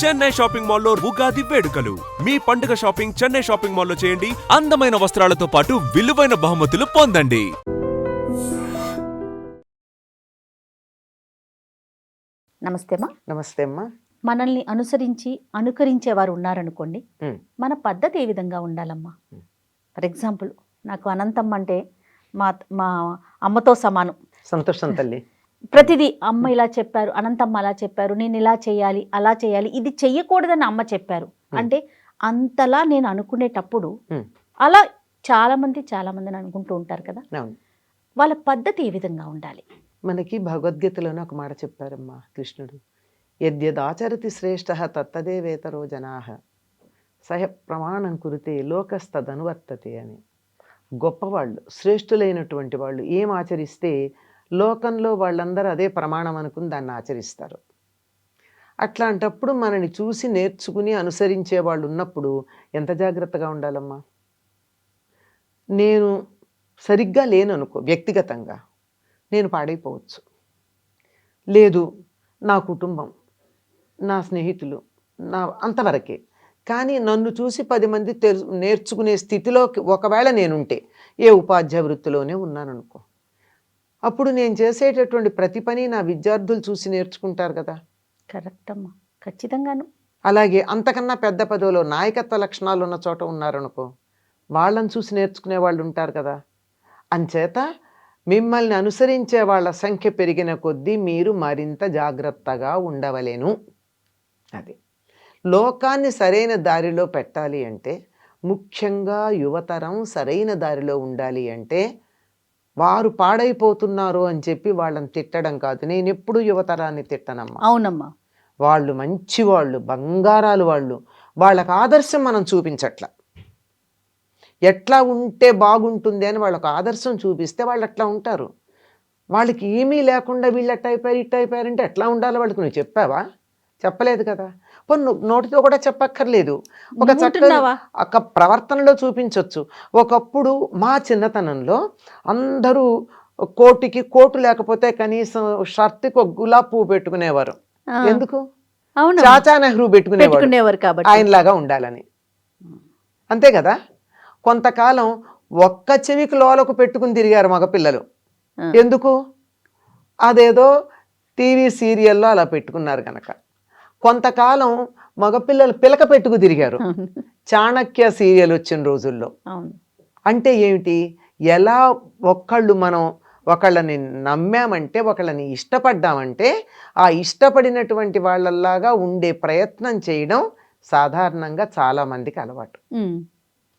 Chennai shopping మాల్లో ఉగాది వేడుకలు. మీ పండుగ షాపింగ్ చెన్నై షాపింగ్ మాల్లో చేయండి. అందమైన వస్త్రాలతో పాటు విలువైన బహుమతులు పొందండి. నమస్తే అమ్మా. నమస్తే అమ్మా. మనల్ని అనుకరించే వారు ఉన్నారనుకోండి, మన పద్ధతి ఏ విధంగా ఉండాలమ్మా? ఫర్ ఎగ్జాంపుల్, నాకు అనంతమ్మ అంటే మా మా అమ్మతో సమానం. సంతోషం తల్లి. ప్రతిదీ అమ్మ ఇలా చెప్పారు, అనంతమ్మ అలా చెప్పారు, నేను ఇలా చేయాలి అలా చేయాలి, ఇది చెయ్యకూడదని అమ్మ చెప్పారు అంటే అంతలా నేను అనుకునేటప్పుడు అలా చాలా మందిని అనుకుంటూ ఉంటారు కదా, వాళ్ళ పద్ధతి ఏ విధంగా ఉండాలి? మనకి భగవద్గీతలోనే ఒక మాట చెప్పారమ్మా కృష్ణుడు, యద్యదాచరతి శ్రేష్ఠ తత్తదే వేతరో జనాః సహ ప్రమాణం కురితే లోకస్తదనువర్తతే అని. గొప్పవాళ్ళు, శ్రేష్ఠులైనటువంటి వాళ్ళు ఏం ఆచరిస్తే లోకంలో వాళ్ళందరూ అదే ప్రమాణం అనుకుని దాన్ని ఆచరిస్తారు. అట్లాంటప్పుడు మనని చూసి నేర్చుకుని అనుసరించే వాళ్ళు ఉన్నప్పుడు ఎంత జాగ్రత్తగా ఉండాలమ్మా. నేను సరిగ్గా లేననుకో, వ్యక్తిగతంగా నేను పాడైపోవచ్చు. లేదు, నా కుటుంబం, నా స్నేహితులు, నా అంతవరకే. కానీ నన్ను చూసి 10 మంది నేర్చుకునే స్థితిలో ఒకవేళ నేనుంటే, ఏ ఉపాధ్యాయ వృత్తిలోనే ఉన్నాననుకో, అప్పుడు నేను చేసేటటువంటి ప్రతి పని నా విద్యార్థులు చూసి నేర్చుకుంటారు కదా. కరెక్ట్ అమ్మా, ఖచ్చితంగాను. అలాగే అంతకన్నా పెద్ద పదవిలో నాయకత్వ లక్షణాలు ఉన్న చోట ఉన్నారనుకో, వాళ్ళని చూసి నేర్చుకునే వాళ్ళు ఉంటారు కదా. అంచేత మిమ్మల్ని అనుసరించే వాళ్ళ సంఖ్య పెరిగిన కొద్దీ మీరు మరింత జాగ్రత్తగా ఉండవలేను. అది లోకాన్ని సరైన దారిలో పెట్టాలి అంటే, ముఖ్యంగా యువతరం సరైన దారిలో ఉండాలి అంటే, వారు పాడైపోతున్నారు అని చెప్పి వాళ్ళని తిట్టడం కాదు. నేను ఎప్పుడు యువతరాన్ని తిట్టనమ్మా. అవునమ్మా, వాళ్ళు మంచివాళ్ళు, బంగారాలు వాళ్ళు. వాళ్ళకి ఆదర్శం మనం చూపించట్ల. ఎట్లా ఉంటే బాగుంటుంది అని వాళ్ళకు ఆదర్శం చూపిస్తే వాళ్ళు అట్లా ఉంటారు. వాళ్ళకి ఏమీ లేకుండా వీళ్ళు అట్ట అయిపోయారు ఇట్ట అయిపోయారంటే ఎట్లా ఉండాలో వాళ్ళకి నువ్వు చెప్పావా? చెప్పలేదు కదా. నోటితో కూడా చెప్పక్కర్లేదు. ఒక ప్రవర్తనలో చూపించవచ్చు. ఒకప్పుడు మా చిన్నతనంలో అందరూ కోటు లేకపోతే కనీసం షర్ట్కి ఒక గులాబీ పువ్వు పెట్టుకునేవారు. ఎందుకు? చాచా నెహ్రూ పెట్టుకునేవారు కాబట్టి, ఆయనలాగా ఉండాలని. అంతే కదా. కొంతకాలం ఒక్క చెవికి లోలకు పెట్టుకుని తిరిగారు మగపిల్లలు. ఎందుకు? అదేదో టీవీ సీరియల్లో అలా పెట్టుకున్నారు కనుక. కొంతకాలం మగపిల్లలు పిలక పెట్టుకు తిరిగారు చాణక్య సీరియల్ వచ్చిన రోజుల్లో. అంటే ఏమిటి? ఎలా మనం ఒకళ్ళని నమ్మామంటే, ఒకళ్ళని ఇష్టపడ్డామంటే, ఆ ఇష్టపడినటువంటి వాళ్ళలాగా ఉండే ప్రయత్నం చేయడం సాధారణంగా చాలామందికి అలవాటు.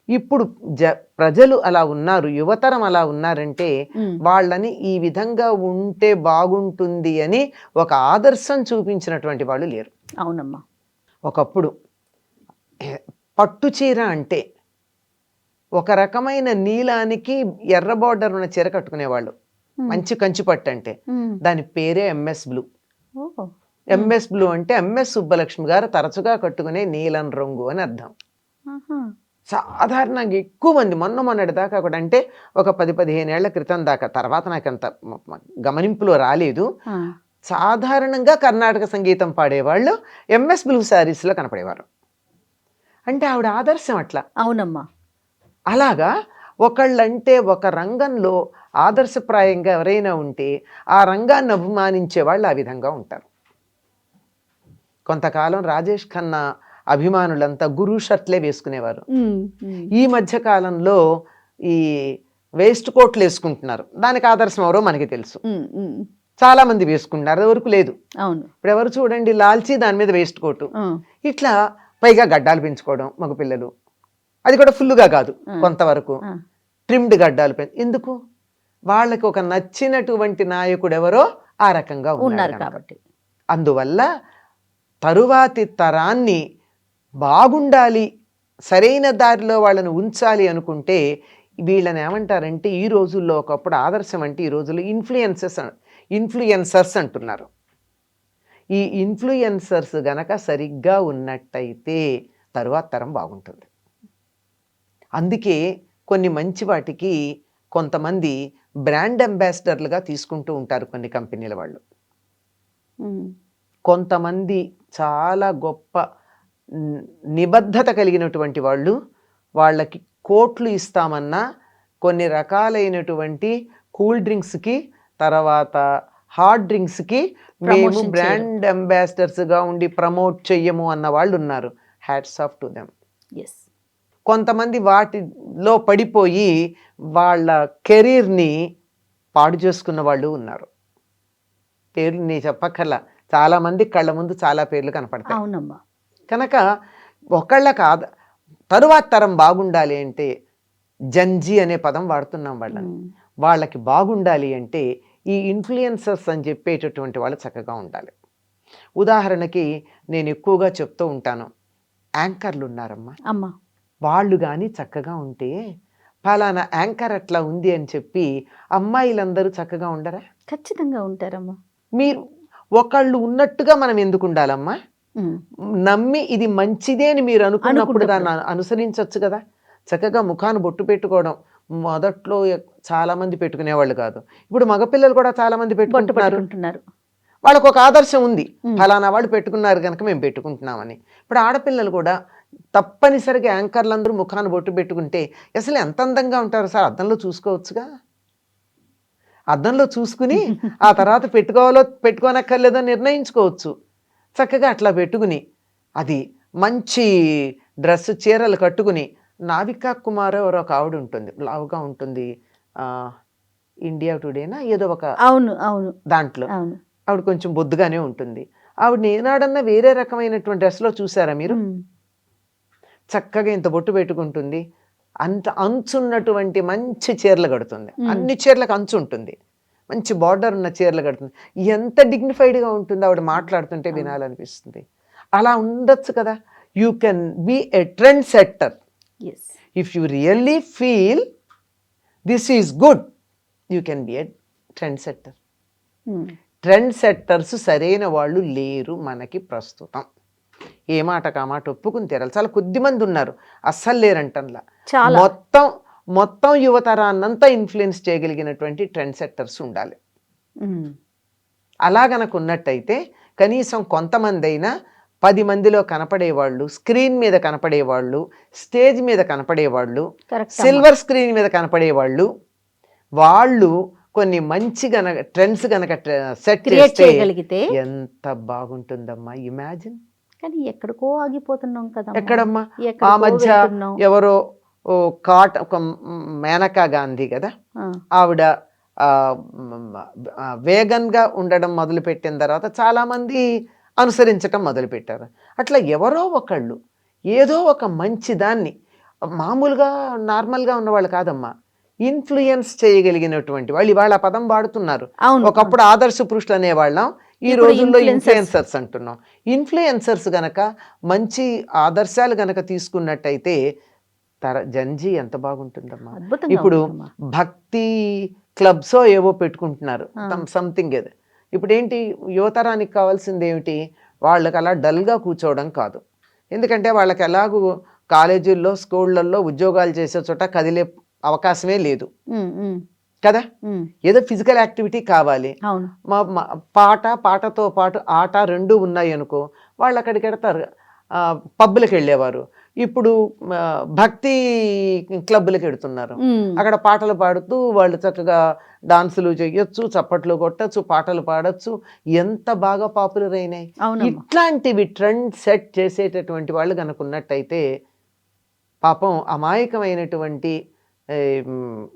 ఇప్పుడు ప్రజలు అలా ఉన్నారు, యువతరం అలా ఉన్నారంటే వాళ్ళని ఈ విధంగా ఉంటే బాగుంటుంది అని ఒక ఆదర్శం చూపించినటువంటి వాళ్ళు లేరు. అవునమ్మా. ఒకప్పుడు పట్టు చీర అంటే ఒక రకమైన నీలానికి ఎర్ర బార్డర్ ఉన్న చీర కట్టుకునేవాళ్ళు. మంచి కంచి పట్టు అంటే దాని పేరే ఎంఎస్ బ్లూ. ఎంఎస్ బ్లూ అంటే ఎంఎస్ సుబ్బలక్ష్మి గారు తరచుగా కట్టుకునే నీలం రంగు అని అర్థం. సాధారణంగా ఎక్కువ మంది మొన్నటి దాకా కూడా, అంటే ఒక 10-15 ఏళ్ల క్రితం దాకా, తర్వాత నాకు అంత గమనింపులో రాలేదు, సాధారణంగా కర్ణాటక సంగీతం పాడేవాళ్ళు ఎంఎస్ బ్లూ శారీస్లో కనపడేవారు. అంటే ఆవిడ ఆదర్శం అట్లా. అవునమ్మా. అలాగా ఒకళ్ళంటే ఒక రంగంలో ఆదర్శప్రాయంగా ఎవరైనా ఉంటే ఆ రంగాన్ని అభిమానించే వాళ్ళు ఆ విధంగా ఉంటారు. కొంతకాలం రాజేష్ ఖన్నా అభిమానులంతా గురు షర్ట్లే వేసుకునేవారు. ఈ మధ్య కాలంలో ఈ వేస్ట్ కోట్లు వేసుకుంటున్నారు. దానికి ఆదర్శం ఎవరో మనకి తెలుసు. చాలా మంది వేసుకుంటున్నారు, అది వరకు లేదు. ఇప్పుడు ఎవరు చూడండి, లాల్చీ దాని మీద వేస్ట్ కోటు, ఇట్లా పైగా గడ్డాలు పెంచుకోవడం మగపిల్లలు. అది కూడా ఫుల్గా కాదు, కొంతవరకు ట్రిమ్డ్ గడ్డాలు ఎందుకు? వాళ్ళకి ఒక నచ్చినటువంటి నాయకుడు ఎవరో ఆ రకంగా ఉన్నారు కాబట్టి. అందువల్ల తరువాతి తరాన్ని బాగుండాలి, సరైన దారిలో వాళ్ళని ఉంచాలి అనుకుంటే వీళ్ళని ఏమంటారంటే, ఈ రోజుల్లో ఒకప్పుడు ఆదర్శం అంటే ఈ రోజుల్లో ఇన్ఫ్లుయెన్సర్స్ అంటున్నారు. ఈ ఇన్ఫ్లుయెన్సర్స్ గనక సరిగ్గా ఉన్నట్టయితే తరువాత తరం బాగుంటుంది. అందుకే కొన్ని మంచి వాటికి కొంతమంది బ్రాండ్ అంబాసిడర్లుగా తీసుకుంటూ ఉంటారు కొన్ని కంపెనీల వాళ్ళు. కొంతమంది చాలా గొప్ప నిబద్ధత కలిగినటువంటి వాళ్ళు. వాళ్ళకి కోట్లు ఇస్తామన్నా కొన్ని రకాలైనటువంటి కూల్ డ్రింక్స్కి, తర్వాత హాట్ డ్రింక్స్కి మేము Promotion బ్రాండ్ అంబాసిడర్స్గా ఉండి ప్రమోట్ చెయ్యము అన్న వాళ్ళు ఉన్నారు. Hats off to them. Yes. కొంతమంది వాటిలో పడిపోయి వాళ్ళ కెరీర్ని పాడు చేసుకున్న వాళ్ళు ఉన్నారు. పేర్లు నీ చెప్పక్కర్లా, చాలామంది కళ్ళ ముందు చాలా పేర్లు కనపడతాయి. అవునమ్మా. కనుక ఒకళ్ళకి తరువాత తరం బాగుండాలి అంటే జంజీ అనే పదం వాడుతున్నాం వాళ్ళని. వాళ్ళకి బాగుండాలి అంటే ఈ ఇన్ఫ్లుయెన్సర్స్ అని చెప్పేటటువంటి వాళ్ళు చక్కగా ఉండాలి. ఉదాహరణకి నేను ఎక్కువగా చెప్తూ ఉంటాను, యాంకర్లు ఉన్నారమ్మా, అమ్మా, వాళ్ళు కానీ చక్కగా ఉంటే ఫలానా యాంకర్ అట్లా ఉంది అని చెప్పి అమ్మాయిలందరూ చక్కగా ఉండరా? ఖచ్చితంగా ఉంటారమ్మా. మీరు ఒకళ్ళు ఉన్నట్టుగా మనం ఎందుకు ఉండాలమ్మా? నమ్మి ఇది మంచిదే అని మీరు అనుకున్నప్పుడు దాన్ని అనుసరించవచ్చు కదా. చక్కగా ముఖాన్ని బొట్టు పెట్టుకోవడం మొదట్లో చాలా మంది పెట్టుకునేవాళ్ళు కాదు, ఇప్పుడు మగపిల్లలు కూడా చాలా మంది పెట్టుకుంటున్నారు. వాళ్ళకు ఒక ఆదర్శం ఉంది, ఫలానా వాళ్ళు పెట్టుకున్నారు కనుక మేము పెట్టుకుంటున్నామని. ఇప్పుడు ఆడపిల్లలు కూడా తప్పనిసరిగా యాంకర్లందరూ ముఖాన్ని బొట్టు పెట్టుకుంటే అసలు ఎంత అందంగా ఉంటారు సార్, అద్దంలో చూసుకోవచ్చుగా. అద్దంలో చూసుకుని ఆ తర్వాత పెట్టుకోనక్కర్లేదో నిర్ణయించుకోవచ్చు. చక్కగా అట్లా పెట్టుకుని అది మంచి డ్రెస్ చీరలు కట్టుకుని, నావికా కుమార్ ఎవరో ఒక ఆవిడ ఉంటుంది, లావుగా ఉంటుంది, ఇండియా టుడేనా ఏదో ఒక దాంట్లో ఆవిడ కొంచెం బొద్దుగానే ఉంటుంది. ఆవిడని ఏనాడన్నా వేరే రకమైనటువంటి డ్రెస్లో చూసారా మీరు? చక్కగా ఇంత బొట్టు పెట్టుకుంటుంది, అంత అంచున్నటువంటి మంచి చీరలు కడుతుంది, అన్ని చీరలకు అంచు ఉంటుంది, మంచి బార్డర్ ఉన్న చీరలు కడుతుంది. ఎంత డిగ్నిఫైడ్గా ఉంటుంది, ఆవిడ మాట్లాడుతుంటే వినాలనిపిస్తుంది. అలా ఉండొచ్చు కదా. You can be a trend setter. If you really feel this is good, you can be a trend setter. Trend setters సరైన వాళ్ళు లేరు మనకి ప్రస్తుతం. ఏ మాట కామాట ఒప్పుకుని తీరాలి. చాలా కొద్ది మంది ఉన్నారు, అస్సలు లేరంటంలా. మొత్తం యువతరాన్నంతా ఇన్ఫ్లుయెన్స్ చేయగలిగినటువంటి ట్రెండ్ సెట్టర్స్ ఉండాలి. అలా గనక ఉన్నట్టయితే కనీసం కొంతమంది అయినా 10 మందిలో కనపడేవాళ్ళు, స్క్రీన్ మీద కనపడేవాళ్ళు, స్టేజ్ మీద కనపడేవాళ్ళు, సిల్వర్ స్క్రీన్ మీద కనపడేవాళ్ళు, వాళ్ళు కొన్ని మంచి గనక ట్రెండ్స్ గనక సెట్ చేయగలిగితే ఎంత బాగుంటుందమ్మా. ఇమాజిన్. కానీ ఎక్కడికో ఆగిపోతున్నాం కదా. ఎక్కడమ్మా? ఆ మధ్య ఎవరో ఒక మేనకా గాంధీ కదా, ఆవిడ వేగన్గా ఉండడం మొదలుపెట్టిన తర్వాత చాలామంది అనుసరించటం మొదలుపెట్టారు. అట్లా ఎవరో ఒకళ్ళు ఏదో ఒక మంచి దాన్ని, మామూలుగా నార్మల్గా ఉన్నవాళ్ళు కాదమ్మా, ఇన్ఫ్లుయెన్స్ చేయగలిగినటువంటి వాళ్ళు ఇవాళ పదం వాడుతున్నారు. ఒకప్పుడు ఆదర్శ పురుషులు అనేవాళ్ళం, ఈ రోజుల్లో ఇన్ఫ్లుయెన్సర్స్ అంటున్నాం. ఇన్ఫ్లుయెన్సర్స్ గనక మంచి ఆదర్శాలు గనక తీసుకున్నట్టయితే జంజీ ఎంత బాగుంటుందమ్మా. ఇప్పుడు భక్తి క్లబ్సో ఏవో పెట్టుకుంటున్నారు, సంథింగ్ ఏదో. ఇప్పుడు ఏంటి, యువతరానికి కావాల్సింది ఏమిటి? వాళ్ళకి అలా డల్గా కూర్చోవడం కాదు. ఎందుకంటే వాళ్ళకి ఎలాగూ కాలేజీల్లో, స్కూళ్ళల్లో ఉద్యోగాలు చేసే చోట కదిలే అవకాశమే లేదు కదా. ఏదో ఫిజికల్ యాక్టివిటీ కావాలి. పాటతో పాటు ఆట రెండు ఉన్నాయి అనుకో, వాళ్ళు అక్కడికి వెడతారు. పబ్బులకు వెళ్ళేవారు, ఇప్పుడు భక్తి క్లబ్లకు వెడుతున్నారు. అక్కడ పాటలు పాడుతూ వాళ్ళు చక్కగా డాన్సులు చేయొచ్చు, చప్పట్లు కొట్టచ్చు, పాటలు పాడచ్చు. ఎంత బాగా పాపులర్ అయినాయి. ఇట్లాంటివి ట్రెండ్ సెట్ చేసేటటువంటి వాళ్ళు కనుక ఉన్నట్టయితే పాపం అమాయకమైనటువంటి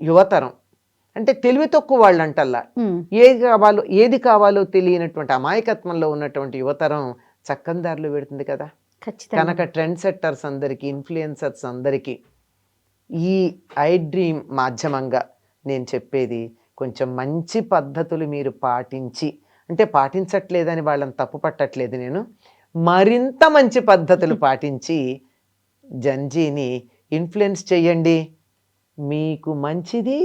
యువతరం, అంటే తెలివి తక్కువ వాళ్ళు అంటల్లా, ఏది కావాలో తెలియనటువంటి అమాయకత్వంలో ఉన్నటువంటి యువతరం చక్కందారులు పెడుతుంది కదా. కనుక ట్రెండ్ సెట్టర్స్ అందరికీ, ఇన్ఫ్లుయెన్సర్స్ అందరికీ ఈ ఐ డ్రీమ్ మాధ్యమంగా నేను చెప్పేది, కొంచెం మంచి పద్ధతులు మీరు పాటించి, అంటే పాటించట్లేదని వాళ్ళని తప్పు పట్టట్లేదు నేను, మరింత మంచి పద్ధతులు పాటించి జంజీని ఇన్ఫ్లుయెన్స్ చెయ్యండి. మీకు మంచిది,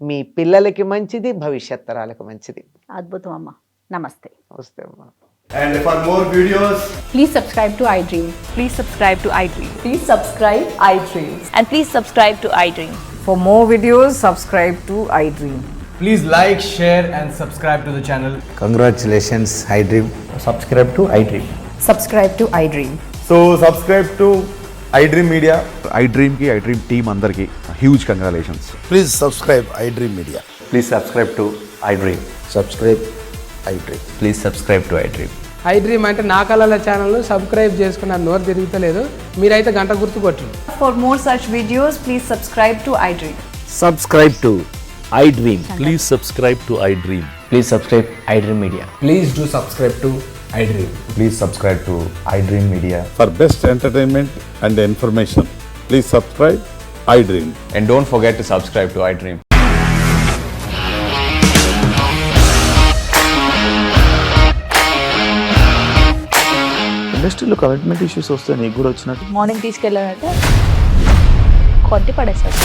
మీ పిల్లలకి మంచిది, భవిష్యత్ తరాలకు మంచిది. అద్భుతం అమ్మా. నమస్తే. నమస్తే అమ్మా. And for more videos, please subscribe to iDream. Please subscribe to iDream. Please subscribe iDream. And please subscribe to iDream. For more videos, subscribe to iDream. please like, share and subscribe to the channel. Congratulations, iDream. Subscribe to iDream. Subscribe to iDream. So subscribe to iDream Media. iDream కి iDream team అందరికి huge congratulations. Please subscribe iDream Media. Please subscribe to iDream. Subscribe iDream. Please subscribe to iDream. iDream అంటే నా కళల channel subscribe చేసుకున్న నోరు తిరుగుతలేదు, మీరైతే గంట గుర్తు కొట్టండి. For more such videos, please subscribe to iDream. Subscribe to iDream. Please subscribe to iDream. Please subscribe iDream Media. Please do subscribe to iDream. Please subscribe to iDream Media. For best entertainment and information, please subscribe iDream. And don't forget to subscribe to iDream. ఇండస్ట్రీలో commitment issues వస్తే నీకు కూడా వచ్చినట్టు. Morning తీసుకెళ్ళారంటే కొట్టి పడేస్తారు.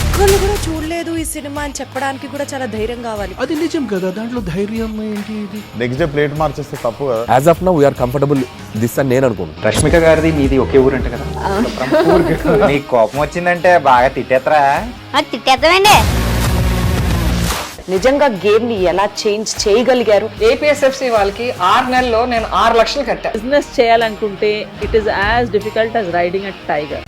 ఒక్కళ్ళు కూడా చూడలేదు ఈ సినిమా అని చెప్పడానికి కూడా చాలా ధైర్యం కావాలి. అది నిజం కదా, దాంట్లో ధైర్యం ఏంటి? ఇది నెక్స్ట్ డే ప్లేట్ మార్చేస్తే తప్పు కదా. As of now, we are comfortable this అని నేను అనుకుంటున్నాను. రష్మిక గారిది మీది ఒకే ఊరు అంటే కదా. నీకు కోపం వచ్చిందంటే బాగా తిట్టేత్తరా? తిట్టేద్దామండి. నిజంగా గేమ్ ని ఎలా చేంజ్ చేయగలిగారు? ఏపీఎస్ఎఫ్సి వాళ్ళకి 6 నెలల్లో నేను 6 లక్షలు కట్టా. బిజినెస్ చేయాలనుకుంటే it is as difficult as riding a tiger.